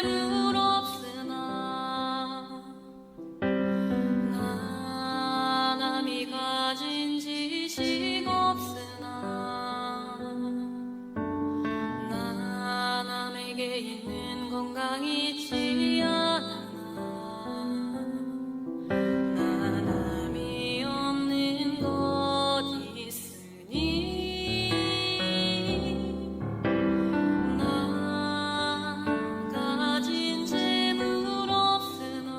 부럽으나 나 남이 가진 지식 없으나 나 남에게 있는 건강 있지 않아 나 남이 없는 것 있으니 나 가진 재물 없으나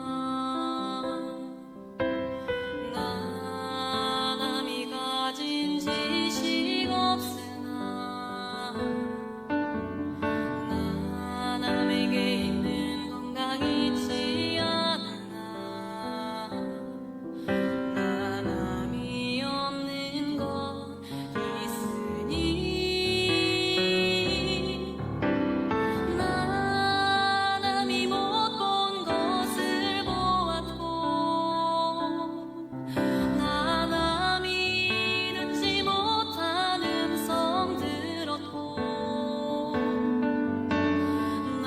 나 남이 가진 지식 없으나 나 남에게 있는 건강 있지 않아 나 남이 없는 것 있으니 나 남이 못 본 것을 보았고 나 남이 듣지 못한 음성 들었고 나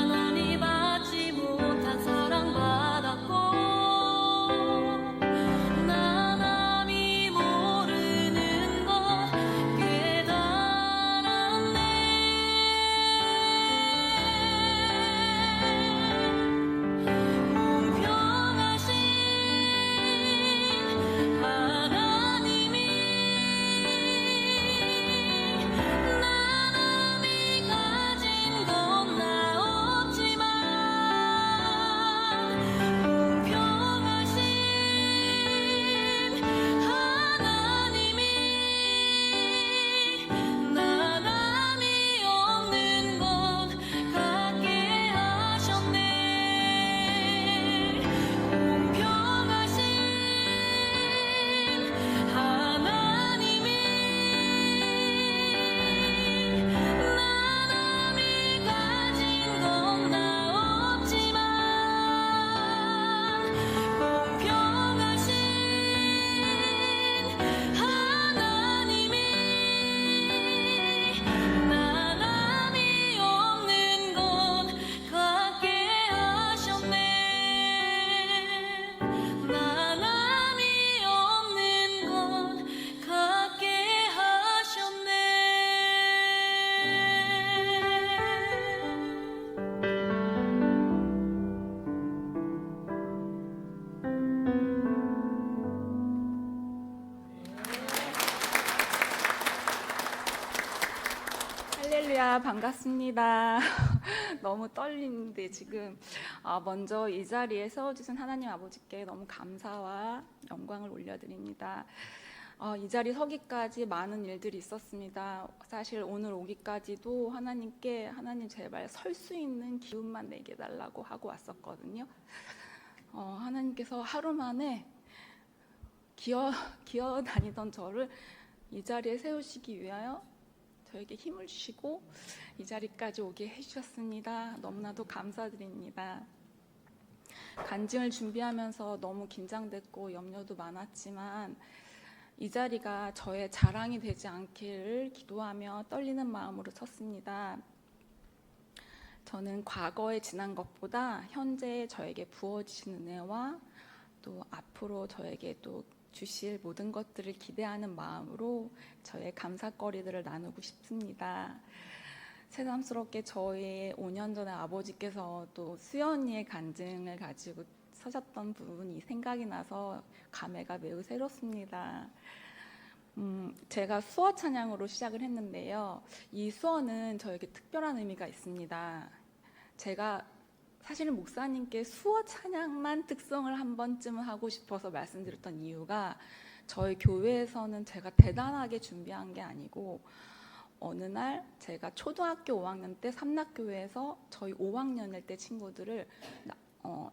남이 받지 못한 사랑 받았고 나 남이 모르는 것 깨달았네 공평하신 하나님이 나 남이 가진 건 나 없지만 공평하신 하나님이 나 남이 없는 것 갖게 하셨네 공평하신 하나님이 나 남이 가진 건 나 없지만 공평하신 하나님이 나 남이 없는 것 갖게 하셨네 나 남이 없는 것 갖게 하셨네 할렐루야, 반갑습니다. 너무 떨리는데 지금 먼저 이 자리에 세워주신 하나님 아버지께 너무 감사와 영광을 올려드립니다. 이 자리 서기까지 많은 일들이 있었습니다. 사실 오늘 오기까지도 하나님께 하나님 제발 설 수 있는 기운만 내게 달라고 하고 왔었거든요. 하나님께서 하루 만에 기어 다니던 저를 이 자리에 세우시기 위하여 저에게 힘을 주시고 이 자리까지 오게 해주셨습니다. 너무나도 감사드립니다. 간증을 준비하면서 너무 긴장됐고 염려도 많았지만 이 자리가 저의 자랑이 되지 않기를 기도하며 떨리는 마음으로 섰습니다. 저는 과거에 지난 것보다 현재 저에게 부어지신 은혜와 또 앞으로 저에게 또 주실 모든 것들을 기대하는 마음으로 저의 감사거리들을 나누고 싶습니다. 새삼스럽게 저의 5년 전에 아버지께서 또 수연이의 간증을 가지고 서셨던 부분이 생각이 나서 감회가 매우 새롭습니다. 제가 수어 찬양으로 시작을 했는데요. 이 수어는 저에게 특별한 의미가 있습니다. 제가 사실은 목사님께 수어 찬양만 특성을 한 번쯤은 하고 싶어서 말씀드렸던 이유가 저희 교회에서는 제가 대단하게 준비한 게 아니고 어느 날 제가 초등학교 5학년 때 삼락교회에서 저희 5학년일 때 친구들을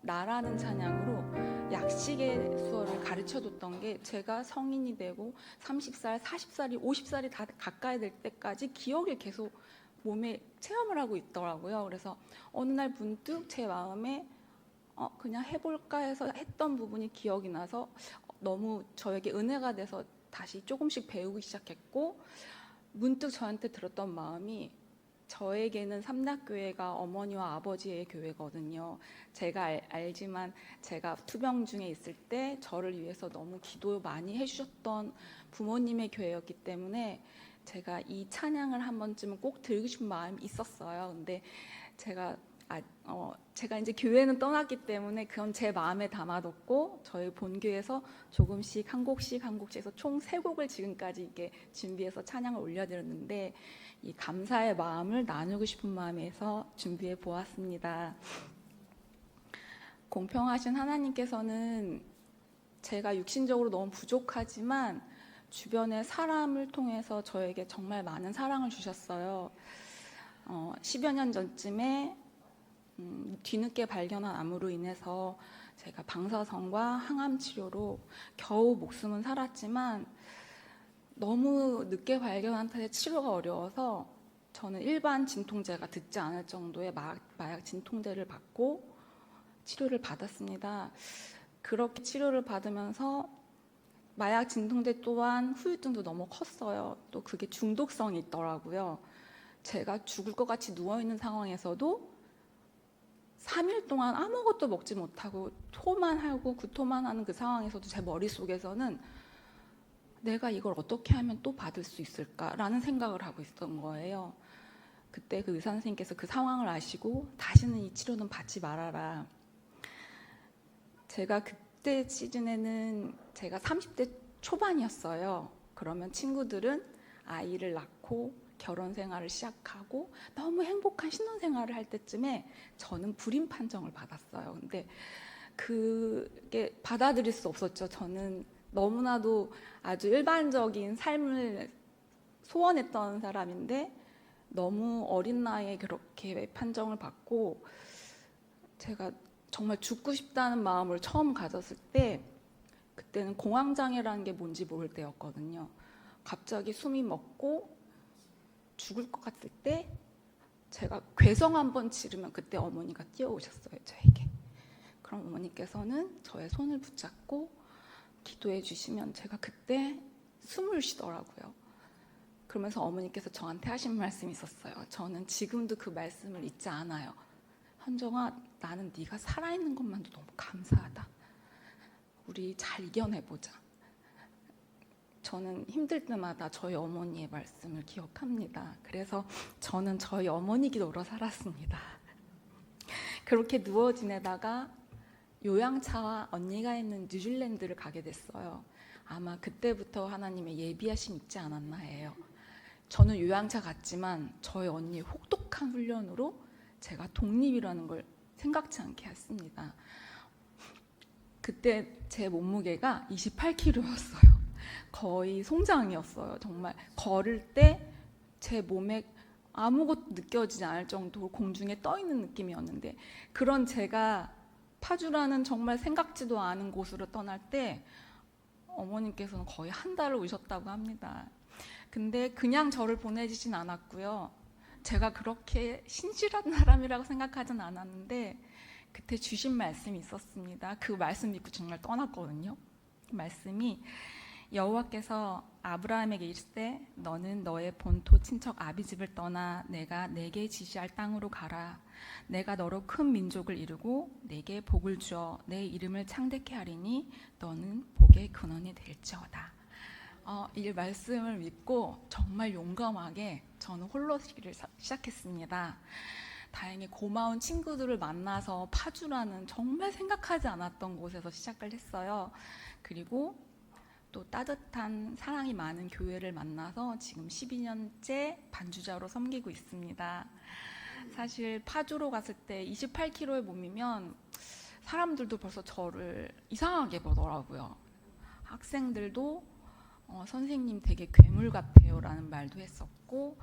나라는 찬양으로 약식의 수어를 가르쳐줬던 게 제가 성인이 되고 30살, 40살이 50살이 다 가까이 될 때까지 기억이 계속 몸에 체험을 하고 있더라고요. 그래서 어느 날 문득 제 마음에 그냥 해볼까 해서 했던 부분이 기억이 나서 너무 저에게 은혜가 돼서 다시 조금씩 배우기 시작했고 문득 저한테 들었던 마음이 저에게는 삼락교회가 어머니와 아버지의 교회거든요. 제가 알지만 제가 투병 중에 있을 때 저를 위해서 너무 기도 많이 해주셨던 부모님의 교회였기 때문에 제가 이 찬양을 한 번쯤은 꼭 들고 싶은 마음이 있었어요. 근데 제가 제가 이제 교회는 떠났기 때문에 그건 제 마음에 담아뒀고 저희 본교에서 조금씩 한 곡씩 해서 총 3곡을 지금까지 이렇게 준비해서 찬양을 올려드렸는데 이 감사의 마음을 나누고 싶은 마음에서 준비해 보았습니다. 공평하신 하나님께서는 제가 육신적으로 너무 부족하지만 주변의 사람을 통해서 저에게 정말 많은 사랑을 주셨어요. 10여 년 전쯤에 뒤늦게 발견한 암으로 인해서 제가 방사선과 항암 치료로 겨우 목숨은 살았지만 너무 늦게 발견한 탓에 치료가 어려워서 저는 일반 진통제가 듣지 않을 정도의 마약 진통제를 받고 치료를 받았습니다. 그렇게 치료를 받으면서 마약 진통제 또한 후유증도 너무 컸어요. 또 그게 중독성이 있더라고요. 제가 죽을 것 같이 누워있는 상황에서도 3일 동안 아무것도 먹지 못하고 토만 하고 구토만 하는 그 상황에서도 제 머릿속에서는 내가 이걸 어떻게 하면 또 받을 수 있을까라는 생각을 하고 있었던 거예요. 그때 그 의사 선생님께서 그 상황을 아시고 다시는 이 치료는 받지 말아라. 제가 그때 시즌에는 제가 30대 초반이었어요. 그러면 친구들은 아이를 낳고 결혼 생활을 시작하고 너무 행복한 신혼생활을 할 때쯤에 저는 불임 판정을 받았어요. 근데 그게 받아들일 수 없었죠. 저는 너무나도 아주 일반적인 삶을 소원했던 사람인데 너무 어린 나이에 그렇게 판정을 받고 제가 정말 죽고 싶다는 마음을 처음 가졌을 때 그때는 공황장애라는 게 뭔지 모를 때였거든요. 갑자기 숨이 멎고 죽을 것 같을 때 제가 괴성 한번 지르면 그때 어머니가 뛰어오셨어요, 저에게. 그럼 어머니께서는 저의 손을 붙잡고 기도해 주시면 제가 그때 숨을 쉬더라고요. 그러면서 어머니께서 저한테 하신 말씀이 있었어요. 저는 지금도 그 말씀을 잊지 않아요. 현정아, 나는 네가 살아있는 것만도 너무 감사하다. 우리 잘 이겨내보자. 저는 힘들 때마다 저희 어머니의 말씀을 기억합니다. 그래서 저는 저희 어머니 기도로 살았습니다. 그렇게 누워 지내다가 요양차와 언니가 있는 뉴질랜드를 가게 됐어요. 아마 그때부터 하나님의 예비하심 있지 않았나 해요. 저는 요양차 갔지만 저희 언니의 혹독한 훈련으로 제가 독립이라는 걸 생각지 않게 했습니다. 그때 제 몸무게가 28kg였어요. 거의 송장이었어요. 정말 걸을 때 제 몸에 아무것도 느껴지지 않을 정도로 공중에 떠 있는 느낌이었는데 그런 제가 파주라는 정말 생각지도 않은 곳으로 떠날 때 어머님께서는 거의 한 달을 우셨다고 합니다. 근데 그냥 저를 보내주진 않았고요. 제가 그렇게 신실한 사람이라고 생각하진 않았는데 그때 주신 말씀이 있었습니다. 그 말씀 믿고 정말 떠났거든요. 말씀이 여호와께서 아브라함에게 이르시되 너는 너의 본토 친척 아비집을 떠나 내가 내게 지시할 땅으로 가라. 내가 너로 큰 민족을 이루고 내게 복을 주어 내 이름을 창대케 하리니 너는 복의 근원이 될지어다. 이 말씀을 믿고 정말 용감하게 저는 홀로서기를 시작했습니다. 다행히 고마운 친구들을 만나서 파주라는 정말 생각하지 않았던 곳에서 시작을 했어요. 그리고 또 따뜻한 사랑이 많은 교회를 만나서 지금 12년째 반주자로 섬기고 있습니다. 사실 파주로 갔을 때 28kg의 몸이면 사람들도 벌써 저를 이상하게 보더라고요. 학생들도 선생님 되게 괴물 같아요 라는 말도 했었고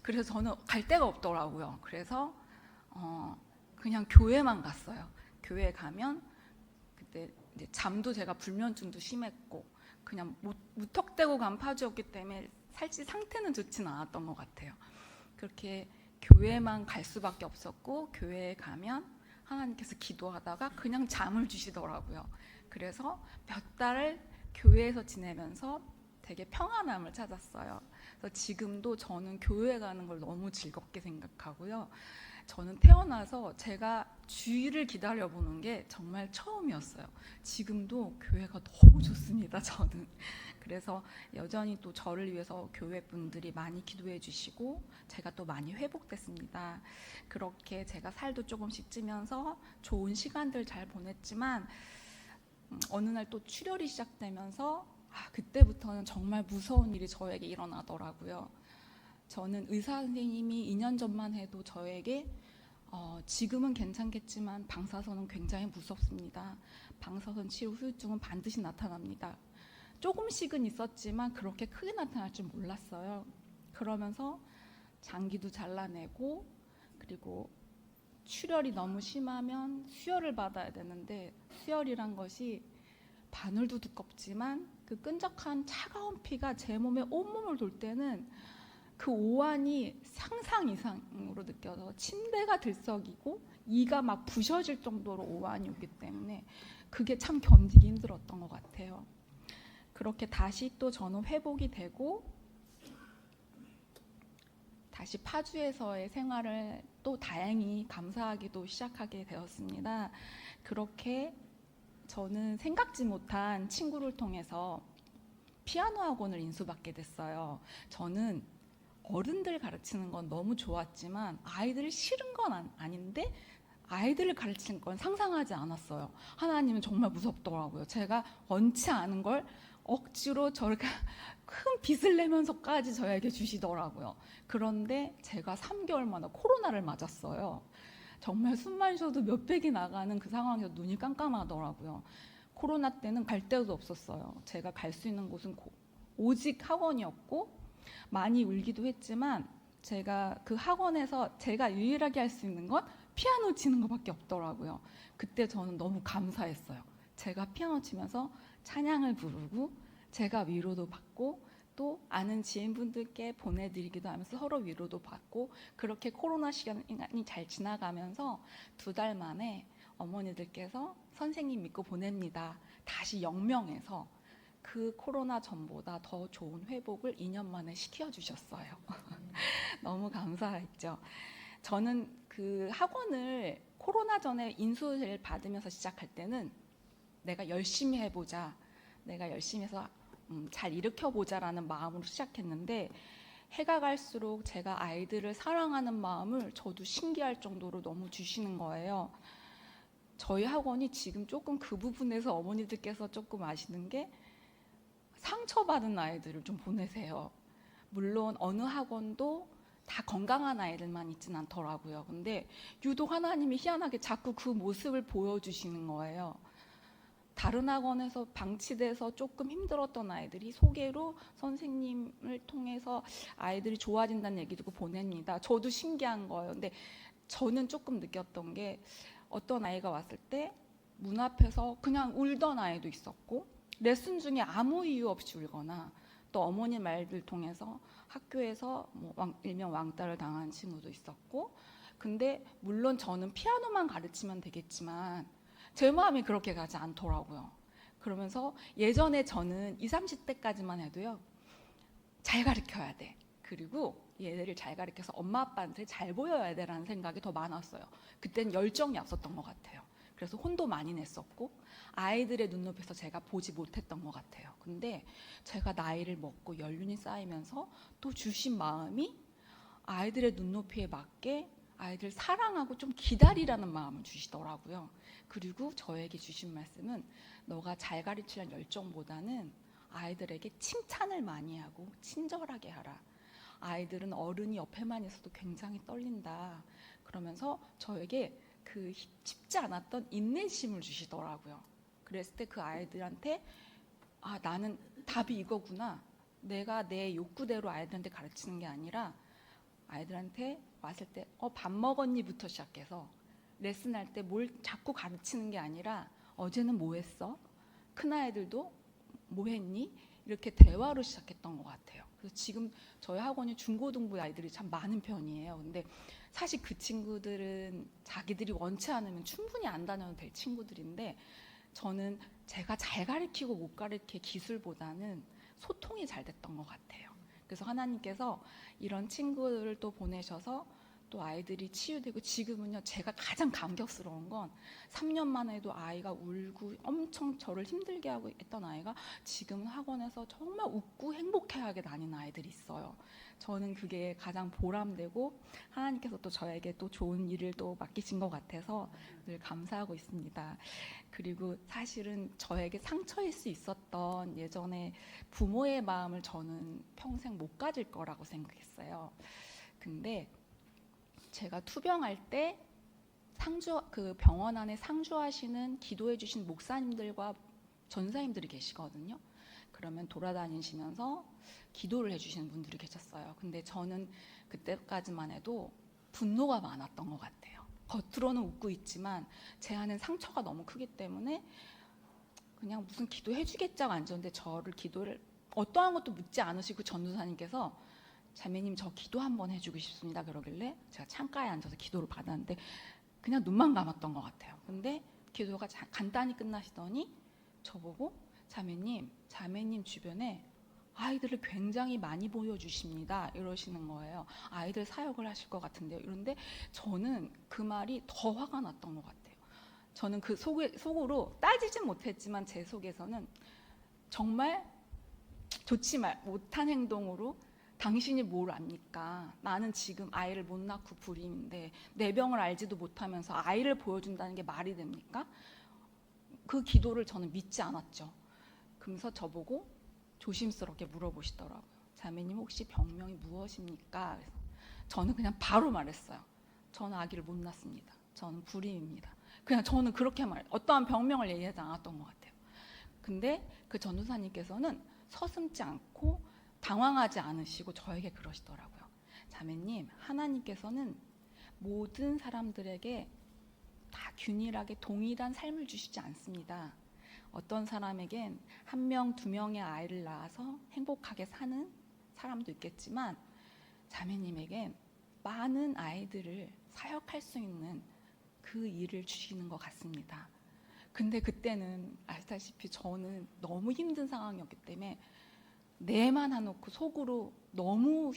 그래서 저는 갈 데가 없더라고요. 그래서 그냥 교회만 갔어요. 교회 가면 그때 이제 잠도 제가 불면증도 심했고 그냥 무턱대고 간 파주였기 때문에 살찌 상태는 좋지는 않았던 것 같아요. 그렇게 교회만 갈 수밖에 없었고 교회에 가면 하나님께서 기도하다가 그냥 잠을 주시더라고요. 그래서 몇 달을 교회에서 지내면서 되게 평안함을 찾았어요. 그래서 지금도 저는 교회 가는 걸 너무 즐겁게 생각하고요. 저는 태어나서 제가 주일을 기다려보는 게 정말 처음이었어요. 지금도 교회가 너무 좋습니다, 저는. 그래서 여전히 또 저를 위해서 교회 분들이 많이 기도해 주시고 제가 또 많이 회복됐습니다. 그렇게 제가 살도 조금씩 찌면서 좋은 시간들 잘 보냈지만 어느 날 또 출혈이 시작되면서 그때부터는 정말 무서운 일이 저에게 일어나더라고요. 저는 의사 선생님이 2년 전만 해도 저에게 지금은 괜찮겠지만 방사선은 굉장히 무섭습니다. 방사선 치료 후유증은 반드시 나타납니다. 조금씩은 있었지만 그렇게 크게 나타날 줄 몰랐어요. 그러면서 장기도 잘라내고 그리고 출혈이 너무 심하면 수혈을 받아야 되는데 수혈이란 것이 바늘도 두껍지만 그 끈적한 차가운 피가 제 몸에 온몸을 돌 때는 그 오한이 상상 이상으로 느껴서 침대가 들썩이고 이가 막 부셔질 정도로 오한이 오기 때문에 그게 참 견디기 힘들었던 것 같아요. 그렇게 다시 또 저는 회복이 되고 다시 파주에서의 생활을 또 다행히 감사하게도 시작하게 되었습니다. 그렇게 저는 생각지 못한 친구를 통해서 피아노 학원을 인수받게 됐어요. 저는 어른들 가르치는 건 너무 좋았지만 아이들을 싫은 건 아닌데 아이들을 가르치는 건 상상하지 않았어요. 하나님은 정말 무섭더라고요. 제가 원치 않은 걸 억지로 저렇게 큰 빚을 내면서까지 저에게 주시더라고요. 그런데 제가 3개월 만에 코로나를 맞았어요. 정말 숨만 쉬어도 몇백이 나가는 그 상황에서 눈이 깜깜하더라고요. 코로나 때는 갈 데도 없었어요. 제가 갈 수 있는 곳은 오직 학원이었고 많이 울기도 했지만 제가 그 학원에서 제가 유일하게 할 수 있는 건 피아노 치는 것밖에 없더라고요. 그때 저는 너무 감사했어요. 제가 피아노 치면서 찬양을 부르고 제가 위로도 받고 또 아는 지인분들께 보내드리기도 하면서 서로 위로도 받고 그렇게 코로나 시간이 잘 지나가면서 2달 만에 어머니들께서 선생님 믿고 보냅니다. 다시 영명해서 그 코로나 전보다 더 좋은 회복을 2년 만에 시켜주셨어요. 너무 감사했죠. 저는 그 학원을 코로나 전에 인수를 받으면서 시작할 때는 내가 열심히 해보자, 내가 열심히 해서 잘 일으켜보자라는 마음으로 시작했는데 해가 갈수록 제가 아이들을 사랑하는 마음을 저도 신기할 정도로 너무 주시는 거예요. 저희 학원이 지금 조금 그 부분에서 어머니들께서 조금 아시는 게 상처받은 아이들을 좀 보내세요. 물론 어느 학원도 다 건강한 아이들만 있진 않더라고요. 근데 유독 하나님이 희한하게 자꾸 그 모습을 보여주시는 거예요. 다른 학원에서 방치돼서 조금 힘들었던 아이들이 소개로 선생님을 통해서 아이들이 좋아진다는 얘기 듣고 보냅니다. 저도 신기한 거예요. 근데 저는 조금 느꼈던 게 어떤 아이가 왔을 때 문 앞에서 그냥 울던 아이도 있었고 레슨 중에 아무 이유 없이 울거나 또 어머니 말들 통해서 학교에서 일명 왕따를 당한 친구도 있었고 근데 물론 저는 피아노만 가르치면 되겠지만 제 마음이 그렇게 가지 않더라고요. 그러면서 예전에 저는 20, 30대까지만 해도요. 잘 가르쳐야 돼. 그리고 얘네를 잘 가르쳐서 엄마 아빠한테 잘 보여야 돼라는 생각이 더 많았어요. 그때는 열정이 앞섰던 것 같아요. 그래서 혼도 많이 냈었고 아이들의 눈높이에서 제가 보지 못했던 것 같아요. 근데 제가 나이를 먹고 연륜이 쌓이면서 또 주신 마음이 아이들의 눈높이에 맞게 아이들 사랑하고 좀 기다리라는 마음을 주시더라고요. 그리고 저에게 주신 말씀은 너가 잘 가르치려는 열정보다는 아이들에게 칭찬을 많이 하고 친절하게 하라. 아이들은 어른이 옆에만 있어도 굉장히 떨린다. 그러면서 저에게 그 쉽지 않았던 인내심을 주시더라고요. 그랬을 때 그 아이들한테 나는 답이 이거구나. 내가 내 욕구대로 아이들한테 가르치는 게 아니라 아이들한테 왔을 때 밥 먹었니?부터 시작해서 레슨할 때 뭘 자꾸 가르치는 게 아니라 어제는 뭐 했어? 큰아이들도 뭐 했니? 이렇게 대화로 시작했던 것 같아요. 그래서 지금 저희 학원이 중고등부 아이들이 참 많은 편이에요. 근데 사실 그 친구들은 자기들이 원치 않으면 충분히 안 다녀도 될 친구들인데 저는 제가 잘 가르치고 못 가르칠 기술보다는 소통이 잘 됐던 것 같아요. 그래서 하나님께서 이런 친구들을 또 보내셔서 또 아이들이 치유되고, 지금은요 제가 가장 감격스러운 건 3년 만에도 아이가 울고 엄청 저를 힘들게 하고 있던 아이가 지금은 학원에서 정말 웃고 행복해하게 다니는 아이들이 있어요. 저는 그게 가장 보람되고 하나님께서 또 저에게 또 좋은 일을 또 맡기신 것 같아서 늘 감사하고 있습니다. 그리고 사실은 저에게 상처일 수 있었던 예전에 부모의 마음을 저는 평생 못 가질 거라고 생각했어요. 근데 제가 투병할 때 그 병원 안에 상주하시는 기도해 주신 목사님들과 전사님들이 계시거든요. 그러면 돌아다니시면서 기도를 해주시는 분들이 계셨어요. 근데 저는 그때까지만 해도 분노가 많았던 것 같아요. 겉으로는 웃고 있지만 제 안엔 상처가 너무 크기 때문에 그냥 무슨 기도해 주겠자고 앉았는데, 저를 기도를 어떠한 것도 묻지 않으시고 전도사님께서 자매님 저 기도 한번 해주고 싶습니다 그러길래 제가 창가에 앉아서 기도를 받았는데 그냥 눈만 감았던 것 같아요. 근데 기도가 간단히 끝나시더니 저보고 자매님 주변에 아이들을 굉장히 많이 보여주십니다 이러시는 거예요. 아이들 사역을 하실 것 같은데요. 이런데 저는 그 말이 더 화가 났던 것 같아요. 저는 그 속으로 따지진 못했지만 제 속에서는 정말 좋지 못한 행동으로 당신이 뭘 압니까? 나는 지금 아이를 못 낳고 불임인데 내 병을 알지도 못하면서 아이를 보여준다는 게 말이 됩니까? 그 기도를 저는 믿지 않았죠. 그러면서 저보고 조심스럽게 물어보시더라고요. 자매님 혹시 병명이 무엇입니까? 그래서 저는 그냥 바로 말했어요. 저는 아기를 못 낳습니다. 저는 불임입니다. 그냥 저는 그렇게 어떠한 병명을 얘기하지 않았던 것 같아요. 근데 그 전도사님께서는 서슴지 않고 당황하지 않으시고 저에게 그러시더라고요. 자매님, 하나님께서는 모든 사람들에게 다 균일하게 동일한 삶을 주시지 않습니다. 어떤 사람에겐 1명, 2명의 아이를 낳아서 행복하게 사는 사람도 있겠지만 자매님에겐 많은 아이들을 사역할 수 있는 그 일을 주시는 것 같습니다. 근데 그때는 아시다시피 저는 너무 힘든 상황이었기 때문에 내만 해놓고 속으로 너무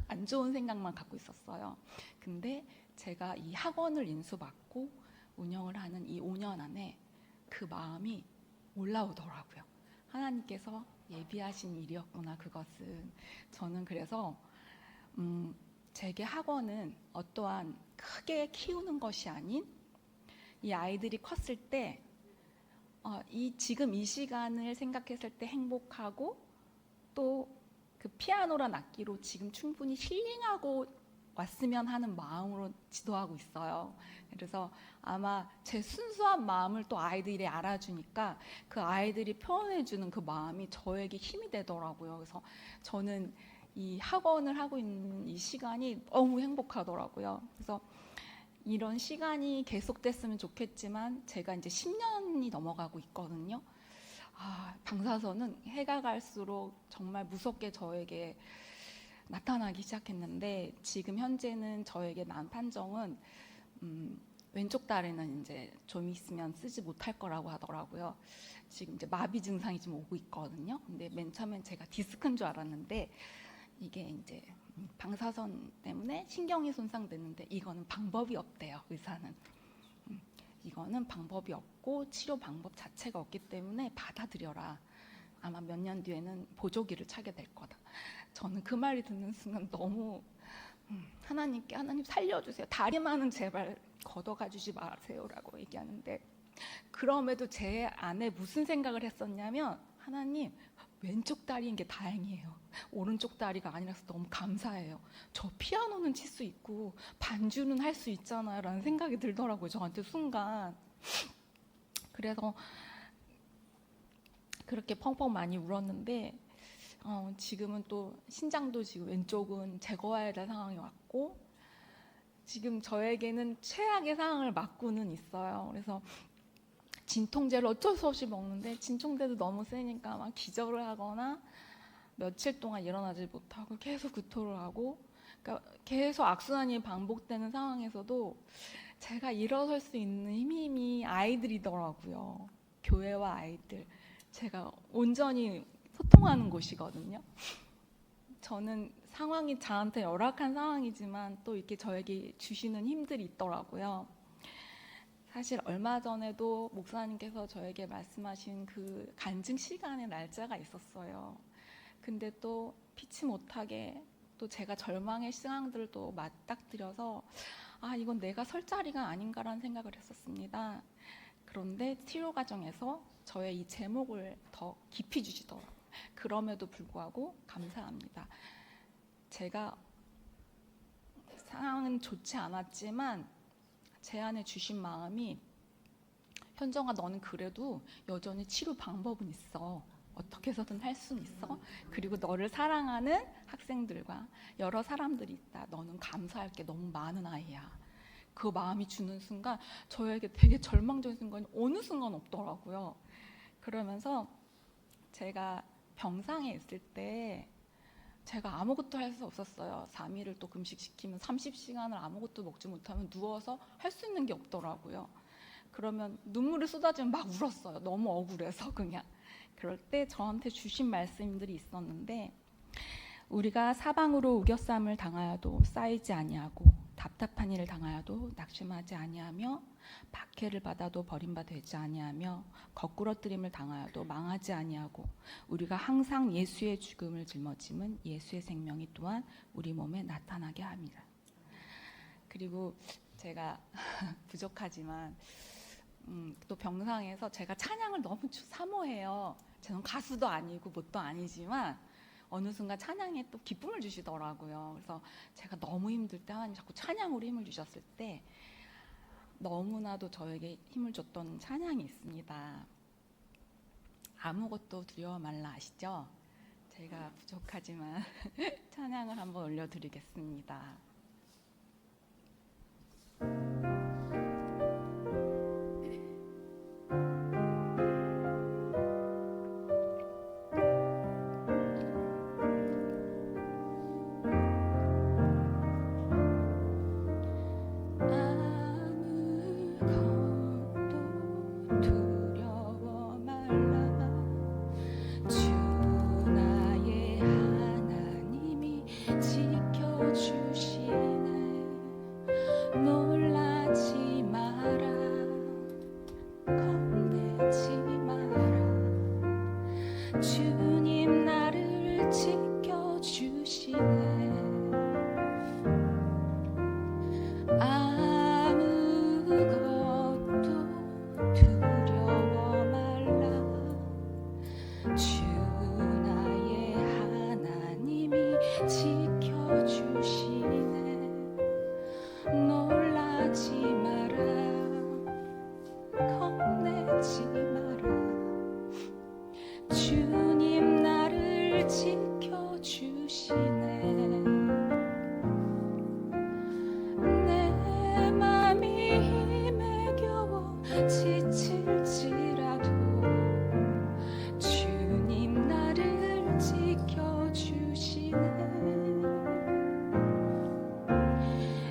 안 좋은 생각만 갖고 있었어요. 근데 제가 이 학원을 인수받고 운영을 하는 이 5년 안에 그 마음이 올라오더라고요. 하나님께서 예비하신 일이었구나 그것은. 저는 그래서 제게 학원은 어떠한 크게 키우는 것이 아닌 이 아이들이 컸을 때 지금 이 시간을 생각했을 때 행복하고 또 그 피아노란 악기로 지금 충분히 힐링하고 왔으면 하는 마음으로 지도하고 있어요. 그래서 아마 제 순수한 마음을 또 아이들이 알아주니까 그 아이들이 표현해주는 그 마음이 저에게 힘이 되더라고요. 그래서 저는 이 학원을 하고 있는 이 시간이 너무 행복하더라고요. 그래서 이런 시간이 계속됐으면 좋겠지만 제가 이제 10년이 넘어가고 있거든요. 방사선은 해가 갈수록 정말 무섭게 저에게 나타나기 시작했는데 지금 현재는 저에게 난 판정은 왼쪽 다리는 이제 좀 있으면 쓰지 못할 거라고 하더라고요. 지금 이제 마비 증상이 좀 오고 있거든요. 근데 맨 처음엔 제가 디스크인 줄 알았는데 이게 이제 방사선 때문에 신경이 손상됐는데 이거는 방법이 없대요. 의사는. 이거는 방법이 없고 치료 방법 자체가 없기 때문에 받아들여라. 아마 몇 년 뒤에는 보조기를 차게 될 거다. 저는 그 말이 듣는 순간 너무 하나님께 하나님 살려주세요. 다리만은 제발 걷어가 주지 마세요라고 얘기하는데 그럼에도 제 안에 무슨 생각을 했었냐면 하나님 왼쪽 다리인 게 다행이에요. 오른쪽 다리가 아니라서 너무 감사해요. 저 피아노는 칠 수 있고 반주는 할 수 있잖아요 라는 생각이 들더라고요. 저한테 순간. 그래서 그렇게 펑펑 많이 울었는데 지금은 또 신장도 지금 왼쪽은 제거해야 될 상황이 왔고 지금 저에게는 최악의 상황을 맞고는 있어요. 그래서 진통제를 어쩔 수 없이 먹는데 진통제도 너무 세니까 막 기절을 하거나 며칠 동안 일어나지 못하고 계속 구토를 하고 그러니까 계속 악순환이 반복되는 상황에서도 제가 일어설 수 있는 힘이 아이들이더라고요. 교회와 아이들. 제가 온전히 소통하는 곳이거든요. 저는 상황이 저한테 열악한 상황이지만 또 이렇게 저에게 주시는 힘들이 있더라고요. 사실 얼마 전에도 목사님께서 저에게 말씀하신 그 간증 시간의 날짜가 있었어요. 근데 또 피치 못하게 또 제가 절망의 상황들을 또 맞닥뜨려서 이건 내가 설 자리가 아닌가라는 생각을 했었습니다. 그런데 치료 과정에서 저의 이 제목을 더 깊이 주시더라고요. 그럼에도 불구하고 감사합니다. 제가 상황은 좋지 않았지만 제 안에 주신 마음이 현정아, 너는 그래도 여전히 치료 방법은 있어. 어떻게 해서든 할 수는 있어. 그리고 너를 사랑하는 학생들과 여러 사람들이 있다. 너는 감사할 게 너무 많은 아이야. 그 마음이 주는 순간 저에게 되게 절망적인 순간이 어느 순간 없더라고요. 그러면서 제가 병상에 있을 때 제가 아무것도 할 수 없었어요. 3일을 또 금식시키면 30시간을 아무것도 먹지 못하면 누워서 할 수 있는 게 없더라고요. 그러면 눈물이 쏟아지면 막 울었어요. 너무 억울해서 그냥. 그럴 때 저한테 주신 말씀들이 있었는데, 우리가 사방으로 우겨쌈을 당하여도 쌓이지 아니하고 답답한 일을 당하여도 낙심하지 아니하며 박해를 받아도 버림바 되지 아니하며 거꾸러뜨림을 당하여도 망하지 아니하고 우리가 항상 예수의 죽음을 짊어짐은 예수의 생명이 또한 우리 몸에 나타나게 합니다. 그리고 제가 부족하지만 또 병상에서 제가 찬양을 너무 사모해요. 저는 가수도 아니고 뭣도 아니지만 어느 순간 찬양에 또 기쁨을 주시더라고요. 그래서 제가 너무 힘들 때 하나님 자꾸 찬양으로 힘을 주셨을 때 너무나도 저에게 힘을 줬던 찬양이 있습니다. 아무것도 두려워 말라 아시죠? 제가 부족하지만 찬양을 한번 올려드리겠습니다. 주님 나를 지켜주시네. 아무것도 두려워 말라. 주 나의 하나님이 지켜주시네. 놀라지 마라. 겁내지 마라. 주님 나를 지켜주시네. 내 맘이 힘에 겨워 지칠지라도 주님 나를 지켜주시네.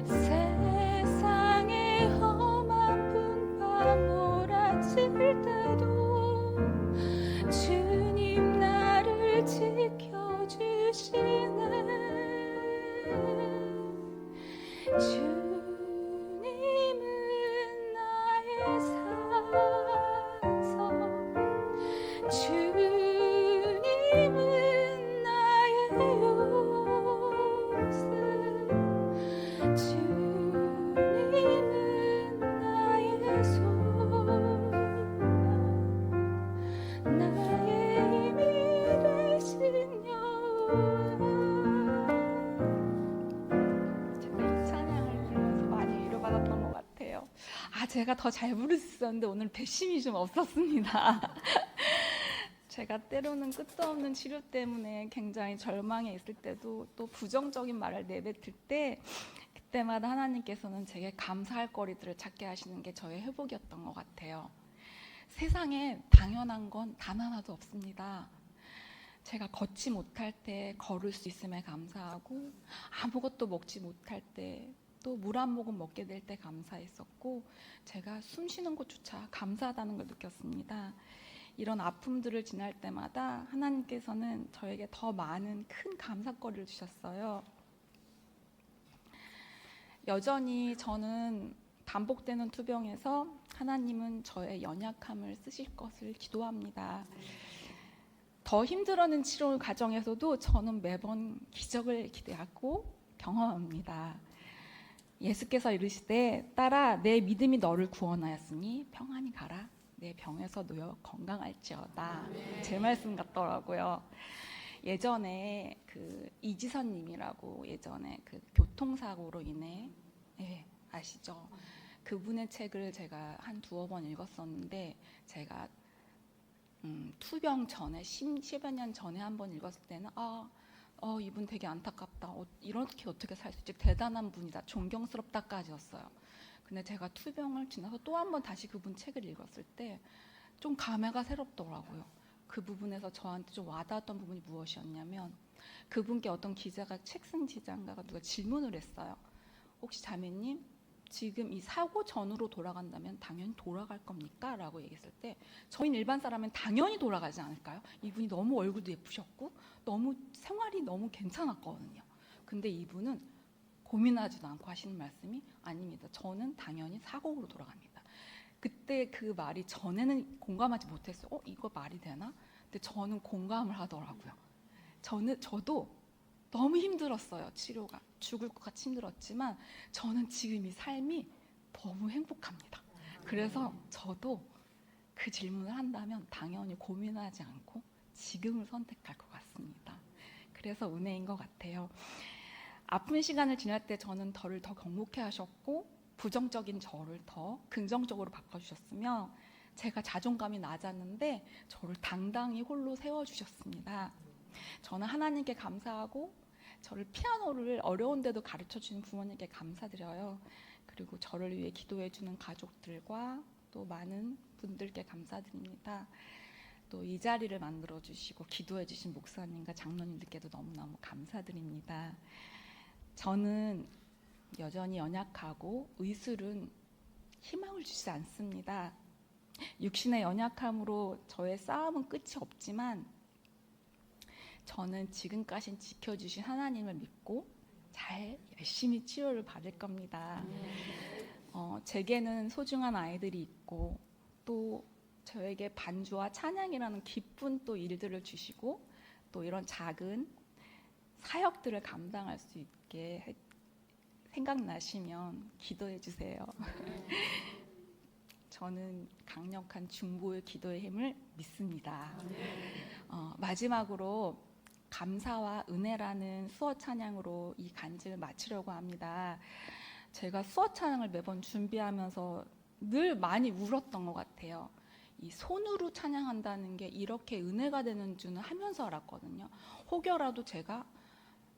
세상에 험한 풍파 몰아칠 때도 주님 나를 지켜주시네. 주님은 나의 산성, 주님은 나의 요새, 주님은 나의 소망, 나의 힘이 되신 여호와. 제가 이 찬양을 부르면서 많이 위로받았던 것 같아요. 제가 더 잘 부를 수 있었는데 오늘 배심이 좀 없었습니다. 제가 때로는 끝도 없는 치료 때문에 굉장히 절망에 있을 때도 또 부정적인 말을 내뱉을 때 그때마다 하나님께서는 제게 감사할 거리들을 찾게 하시는 게 저의 회복이었던 것 같아요. 세상에 당연한 건 단 하나도 없습니다. 제가 걷지 못할 때 걸을 수 있음에 감사하고, 아무것도 먹지 못할 때 또 물 한 모금 먹게 될 때 감사했었고, 제가 숨 쉬는 것조차 감사하다는 걸 느꼈습니다. 이런 아픔들을 지날 때마다 하나님께서는 저에게 더 많은 큰 감사거리를 주셨어요. 여전히 저는 반복되는 투병에서 하나님은 저의 연약함을 쓰실 것을 기도합니다. 더 힘들어하는 치료 과정에서도 저는 매번 기적을 기대하고 경험합니다. 예수께서 이르시되 딸아 내 믿음이 너를 구원하였으니 평안히 가라. 내 병에서 놓여 건강할지어다. 제 말씀 같더라고요. 예전에 그 이지선님이라고 예전에 그 교통사고로 인해 아시죠? 그분의 책을 제가 한 두어 번 읽었었는데 제가 투병 전에 10여 년 전에 한 번 읽었을 때는 이분 되게 안타깝다. 이렇게 어떻게 살 수 있지? 대단한 분이다. 존경스럽다까지였어요. 근데 제가 투병을 지나서 또 한 번 다시 그분 책을 읽었을 때 좀 감회가 새롭더라고요. 그 부분에서 저한테 좀 와닿았던 부분이 무엇이었냐면 그분께 어떤 기자가 책 쓴 기자인가가 누가 질문을 했어요. 혹시 자매님 지금 이 사고 전으로 돌아간다면 당연히 돌아갈 겁니까? 라고 얘기했을 때 저희는 일반 사람은 당연히 돌아가지 않을까요? 이분이 너무 얼굴도 예쁘셨고 너무 생활이 너무 괜찮았거든요. 근데 이분은 고민하지도 않고 하시는 말씀이 아닙니다. 저는 당연히 사고로 돌아갑니다. 그때 그 말이 전에는 공감하지 못했어요. 이거 말이 되나? 근데 저는 공감을 하더라고요. 저도 너무 힘들었어요. 치료가 죽을 것 같이 힘들었지만 저는 지금 이 삶이 너무 행복합니다. 그래서 저도 그 질문을 한다면 당연히 고민하지 않고 지금을 선택할 것 같습니다. 그래서 은혜인 것 같아요. 아픈 시간을 지날 때 저는 저를 더 경목해 하셨고 부정적인 저를 더 긍정적으로 바꿔주셨으며 제가 자존감이 낮았는데 저를 당당히 홀로 세워주셨습니다. 저는 하나님께 감사하고 저를 피아노를 어려운데도 가르쳐주는 부모님께 감사드려요. 그리고 저를 위해 기도해주는 가족들과 또 많은 분들께 감사드립니다. 또 이 자리를 만들어주시고 기도해주신 목사님과 장로님들께도 너무너무 감사드립니다. 저는 여전히 연약하고 의술은 희망을 주지 않습니다. 육신의 연약함으로 저의 싸움은 끝이 없지만 저는 지금까지 지켜주신 하나님을 믿고 잘 열심히 치료를 받을 겁니다. 제게는 소중한 아이들이 있고 또 저에게 반주와 찬양이라는 기쁜 또 일들을 주시고 또 이런 작은 사역들을 감당할 수 있게 생각나시면 기도해 주세요. 저는 강력한 중보의 기도의 힘을 믿습니다. 마지막으로 감사와 은혜라는 수어 찬양으로 이 간증을 마치려고 합니다. 제가 수어 찬양을 매번 준비하면서 늘 많이 울었던 것 같아요. 이 손으로 찬양한다는 게 이렇게 은혜가 되는 줄은 하면서 알았거든요. 혹여라도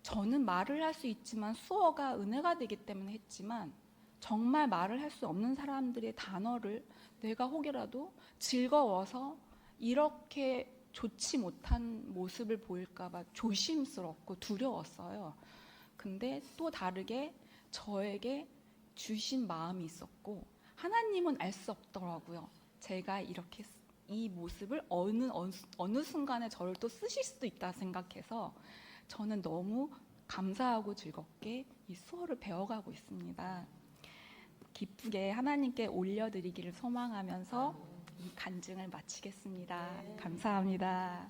저는 말을 할 수 있지만 수어가 은혜가 되기 때문에 했지만 정말 말을 할 수 없는 사람들의 단어를 내가 혹여라도 즐거워서 이렇게 좋지 못한 모습을 보일까 봐 조심스럽고 두려웠어요. 근데 또 다르게 저에게 주신 마음이 있었고 하나님은 알 수 없더라고요. 제가 이렇게 이 모습을 어느 순간에 저를 또 쓰실 수도 있다 생각해서 저는 너무 감사하고 즐겁게 이 수어를 배워가고 있습니다. 기쁘게 하나님께 올려드리기를 소망하면서 이 간증을 마치겠습니다. 감사합니다.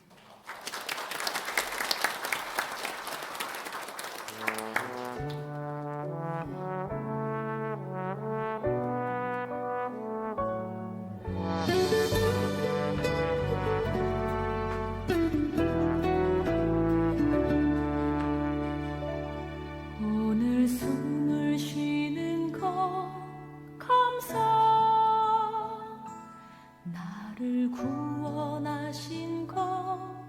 오늘 숨을 쉬는 것 감사 나를 구원하신 것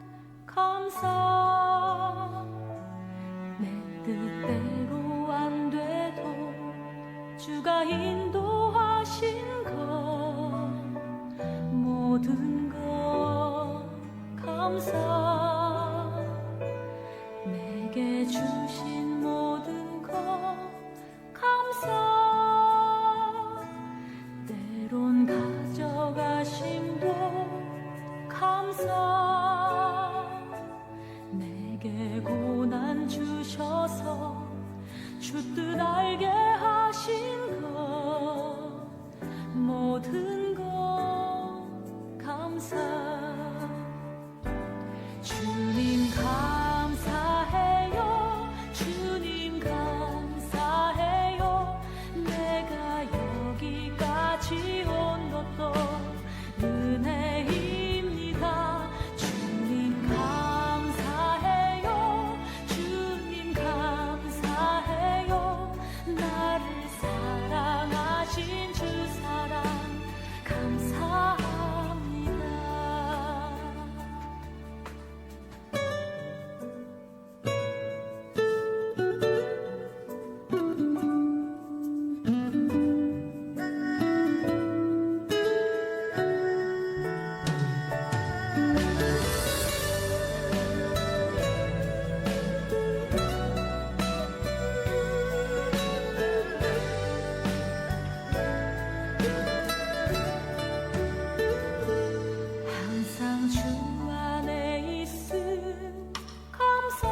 모든 것 감사 주님 감사해요 주님 감사해요 내가 여기까지 온 것도 은혜입니다 주님 감사해요 주님 감사해요 나를 사랑하신 주 사랑 감사합니다 항상 주 안에 있음 감사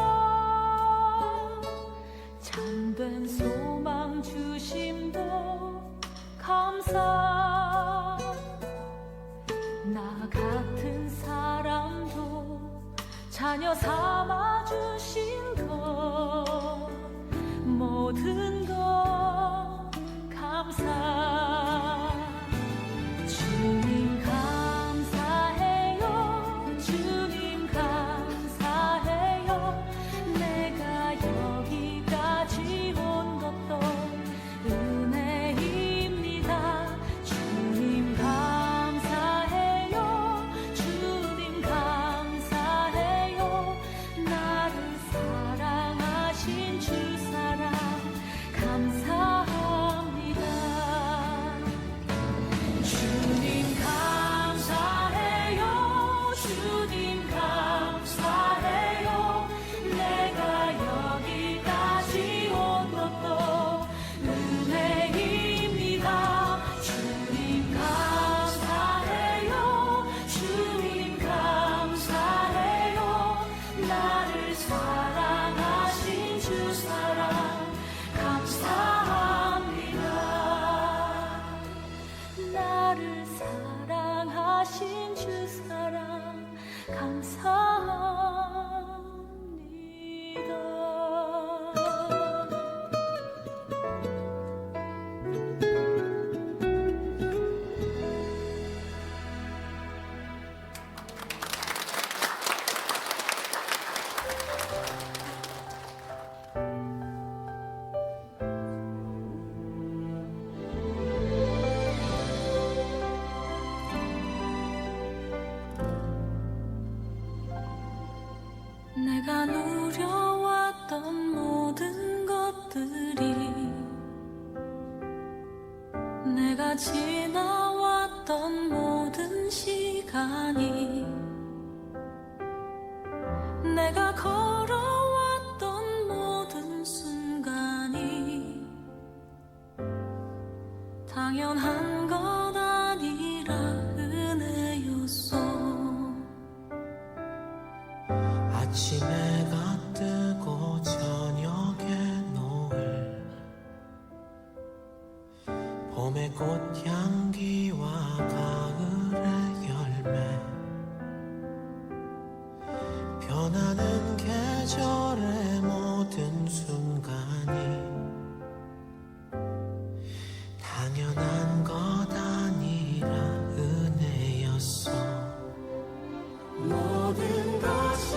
참된 소망 주심도 감사 나 같은 사람도 자녀 삼아 주신 것 모든 것 감사 주님 감사해요 주님 감사해요 내가 여기까지 온 것도 은혜입니다 주님 감사해요 주님 감사해요 나를 사랑하신 주 사랑 감사합니다 주님 감사해요 주님 감사해요 내가 여기까지 온 것도 은혜입니다 주님 감사해요 주님 감사해요 나를 사랑하신 주 사랑 감사합니다 나를 사랑하신 주 사랑 감사합니다. 내가 누려왔던 모든 것들이 내가 지나왔던 모든 시간이 내가 걸어왔던 모든 순간이 당연한 것 아니라 은혜였어 아침에가 뜨고 저녁에 노을 봄의 꽃향기와 가을의 열매 변하는 계절의 모든 순간이 당연한 것 아니라 은혜였어 모든 것이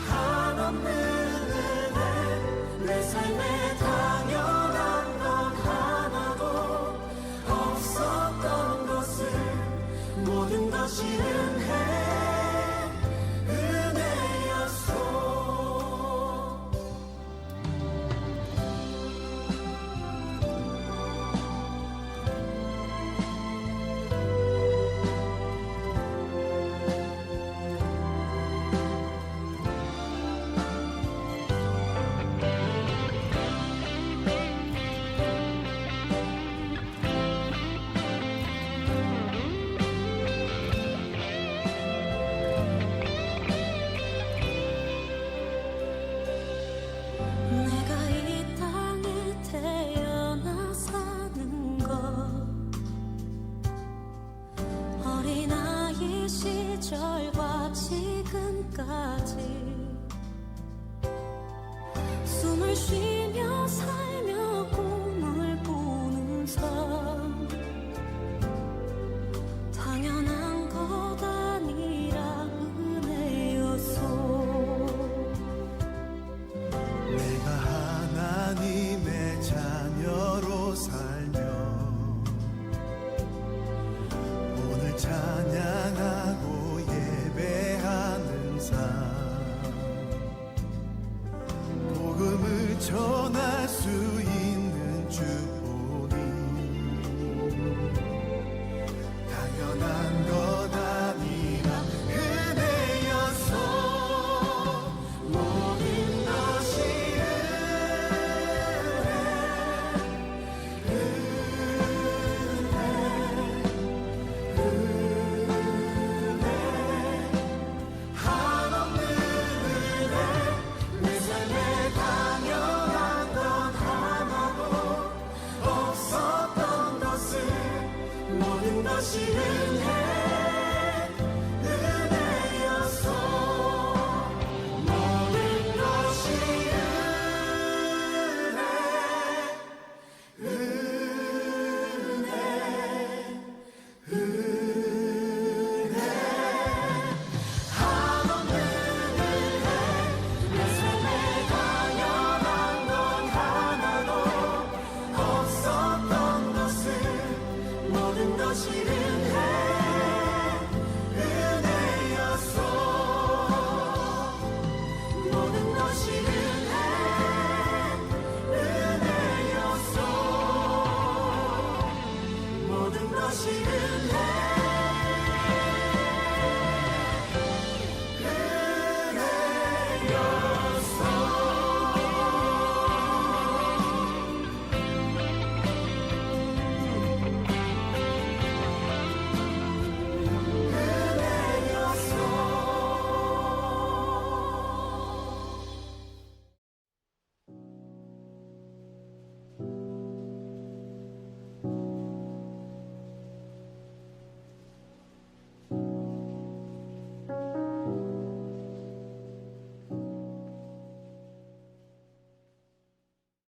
한없는 시절과 지금까지 숨을 쉬며 살